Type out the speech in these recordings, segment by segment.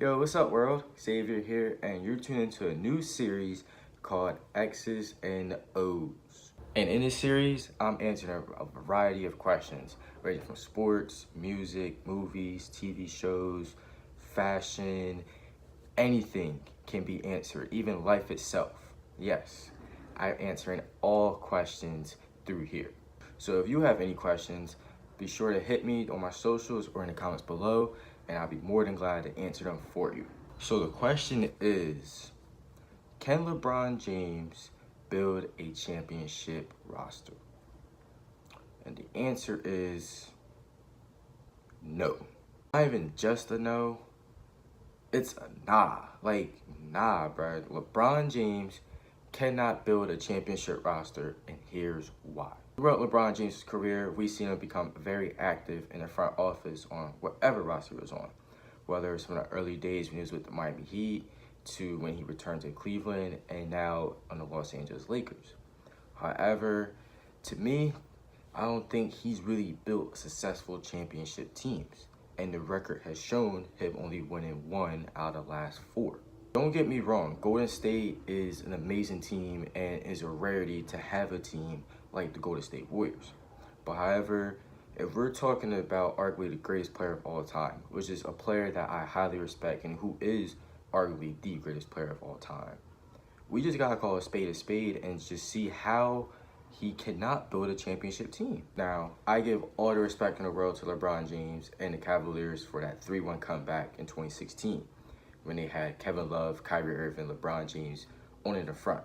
Yo, what's up world? Xavier here, and you're tuned into a new series called X's and O's. And in this series, I'm answering a variety of questions, ranging from sports, music, movies, TV shows, fashion, anything can be answered, even life itself. Yes, I'm answering all questions through here. So if you have any questions, be sure to hit me on my socials or in the comments below, and I'll be more than glad to answer them for you. So the question is, can LeBron James build a championship roster? And the answer is no. Not even just a no, it's a nah. Like, nah, bro. LeBron James cannot build a championship roster, and here's why. Throughout LeBron James' career, we've seen him become very active in the front office on whatever roster he was on. Whether it's from the early days when he was with the Miami Heat, to when he returned to Cleveland, and now on the Los Angeles Lakers. However, to me, I don't think he's really built successful championship teams, and the record has shown him only winning one out of the last four. Don't get me wrong, Golden State is an amazing team and is a rarity to have a team like the Golden State Warriors. But however, if we're talking about arguably the greatest player of all time, which is a player that I highly respect and who is arguably the greatest player of all time, we just gotta call a spade and just see how he cannot build a championship team. Now, I give all the respect in the world to LeBron James and the Cavaliers for that 3-1 comeback in 2016 when they had Kevin Love, Kyrie Irving, LeBron James on in the front.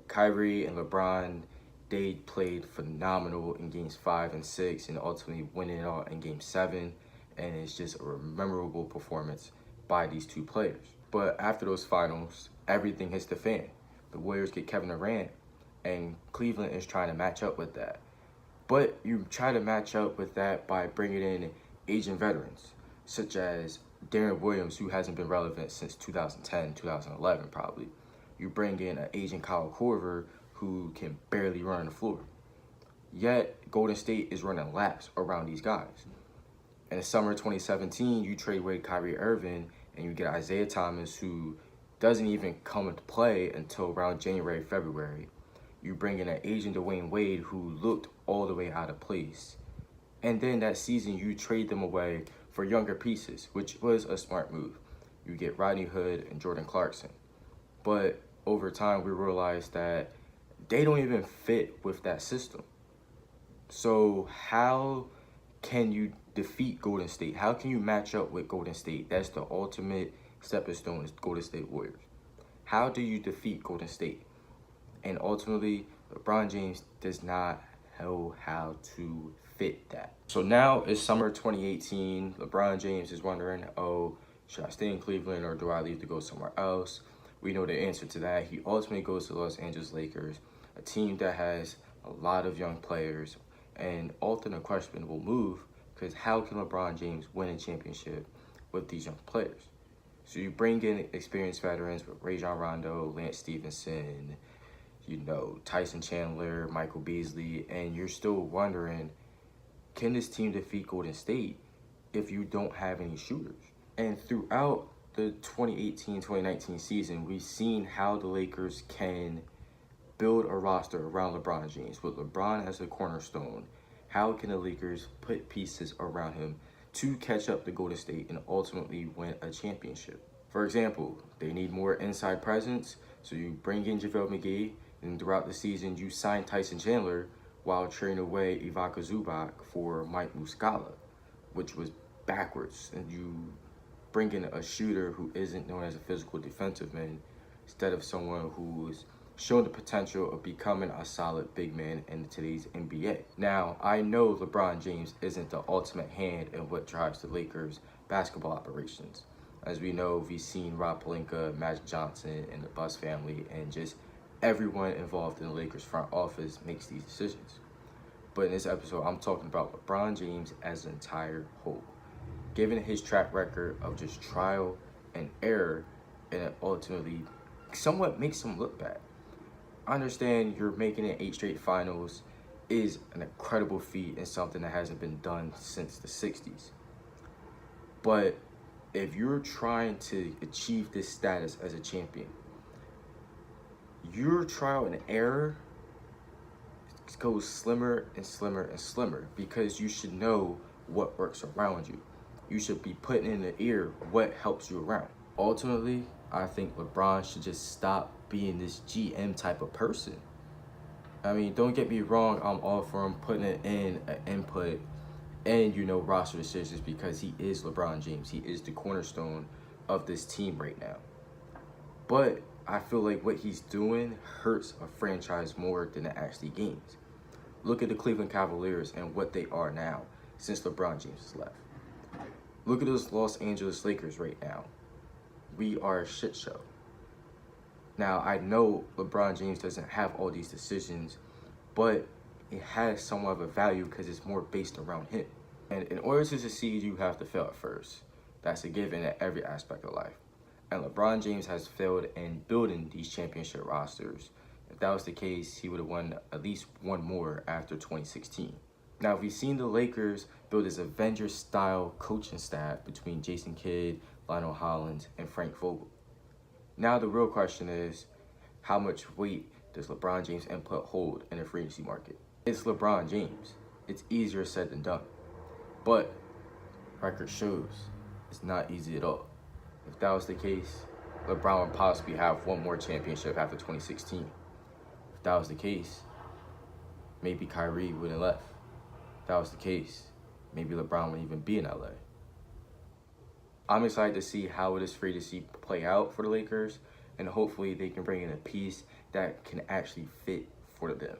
Kyrie and LeBron, they played phenomenal in games 5 and 6 and ultimately winning it all in game 7. And it's just a memorable performance by these two players. But after those finals, everything hits the fan. The Warriors get Kevin Durant, and Cleveland is trying to match up with that. But you try to match up with that by bringing in Asian veterans, such as Darren Williams, who hasn't been relevant since 2010, 2011 probably. You bring in an Asian Kyle Korver who can barely run on the floor. Yet, Golden State is running laps around these guys. In the summer of 2017, you trade away Kyrie Irving, and you get Isaiah Thomas, who doesn't even come into play until around January, February. You bring in an Asian Dwayne Wade who looked all the way out of place. And then that season, you trade them away for younger pieces, which was a smart move. You get Rodney Hood and Jordan Clarkson. But over time, we realized that they don't even fit with that system. So how can you defeat Golden State? How can you match up with Golden State? That's the ultimate stepping stone, is Golden State Warriors. How do you defeat Golden State? And ultimately, LeBron James does not know how to fit that. So now it's summer 2018. LeBron James is wondering, oh, should I stay in Cleveland or do I leave to go somewhere else? We know the answer to that. He ultimately goes to the Los Angeles Lakers, a team that has a lot of young players, and often a questionable move, because how can LeBron James win a championship with these young players? So you bring in experienced veterans with Rajon Rondo, Lance Stevenson, Tyson Chandler, Michael Beasley, and you're still wondering, can this team defeat Golden State if you don't have any shooters? And throughout the 2018-2019 season, we've seen how the Lakers can build a roster around LeBron James. With LeBron as a cornerstone, how can the Lakers put pieces around him to catch up to Golden State and ultimately win a championship? For example, they need more inside presence, so you bring in JaVale McGee, and throughout the season, you sign Tyson Chandler while trading away Ivica Zubac for Mike Muscala, which was backwards. And you bring in a shooter who isn't known as a physical defensive man instead of someone who's shown the potential of becoming a solid big man in today's NBA. Now, I know LeBron James isn't the ultimate hand in what drives the Lakers' basketball operations. As we know, we've seen Rob Pelinka, Magic Johnson, and the Buss family, and just everyone involved in the Lakers front office makes these decisions. But in this episode, I'm talking about LeBron James as an entire whole. Given his track record of just trial and error, and it ultimately somewhat makes him look bad. I understand you're making it 8 straight finals is an incredible feat and something that hasn't been done since the 60s. But if you're trying to achieve this status as a champion, your trial and error goes slimmer and slimmer and slimmer, because you should know what works around you. You should be putting in the ear what helps you around. Ultimately, I think LeBron should just stop being this GM type of person. I mean, don't get me wrong, I'm all for him putting it in an input and, roster decisions, because he is LeBron James. He is the cornerstone of this team right now. But I feel like what he's doing hurts a franchise more than it actually gains. Look at the Cleveland Cavaliers and what they are now since LeBron James has left. Look at those Los Angeles Lakers right now. We are a shit show. Now, I know LeBron James doesn't have all these decisions, but it has somewhat of a value because it's more based around him. And in order to succeed, you have to fail at first. That's a given at every aspect of life. And LeBron James has failed in building these championship rosters. If that was the case, he would have won at least one more after 2016. Now, we've seen the Lakers build this Avengers-style coaching staff between Jason Kidd, Lionel Hollins, and Frank Vogel. Now, the real question is, how much weight does LeBron James' input hold in the free agency market? It's LeBron James. It's easier said than done. But record shows it's not easy at all. If that was the case, LeBron would possibly have one more championship after 2016. If that was the case, maybe Kyrie wouldn't have left. If that was the case, maybe LeBron wouldn't even be in LA. I'm excited to see how this free agency play out for the Lakers, and hopefully they can bring in a piece that can actually fit for them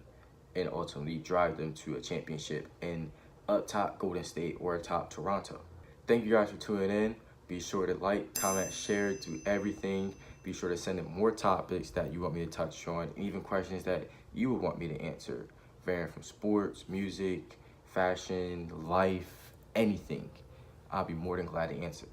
and ultimately drive them to a championship in up top Golden State or atop Toronto. Thank you guys for tuning in. Be sure to like, comment, share, do everything. Be sure to send in more topics that you want me to touch on, and even questions that you would want me to answer, varying from sports, music, fashion, life, anything. I'll be more than glad to answer.